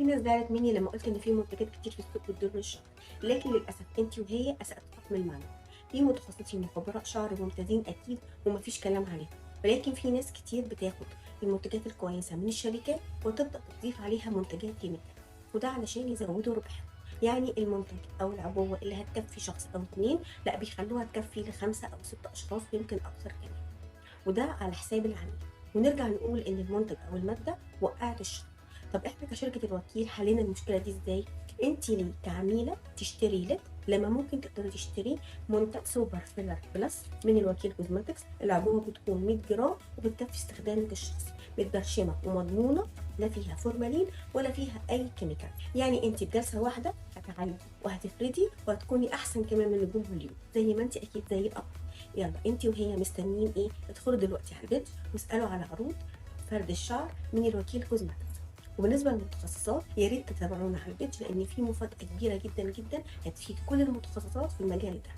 في ناس زعلت مني لما قلت ان في منتجات كتير في السوق بتضر الشعر، لكن للاسف انت وهي اسأت حكم المعنى. في متخصصين وخبراء شعر ممتازين اكيد ومفيش كلام عليهم، ولكن في ناس كتير بتاخد المنتجات الكويسه من الشركات وتبدا تضيف عليها منتجات كيميائيه، وده علشان يزودوا ربحهم. يعني المنتج او العبوه اللي هتكفي شخص او اتنين، لا بيخلوها تكفي ل5 أو 6 اشخاص ويمكن اكتر كمان، وده على حساب العميل. ونرجع نقول ان المنتج او الماده وقعت الشهر. طب احنا كشركه الوكيل حلينا المشكله دي ازاي؟ انت ليه كعميله تشتري لت لما ممكن تقدري تشتري منتج سوبر فيلر بلس من الوكيل كوزماتكس. العبوه بتكون 100 جرام وبتكفي استخدامك الشخصي، متبرشمه ومضمونه، لا فيها فورمالين ولا فيها اي كيميكال. يعني انت بجلسه واحده هتعالجي وهتفردي وهتكوني احسن كمان من نجوم هوليوود، زي ما انت اكيد زي الاب. يلا انت وهي مستنيين ايه؟ ادخلوا دلوقتي على البيج واسالوا على عروض فرد الشعر من الوكيل كوزماتكس. وبالنسبه للمتخصصات يا ريت تتابعونا على البيج، لان في مفاجاه كبيره جدا جدا هتفيد كل المتخصصات في المجال ده.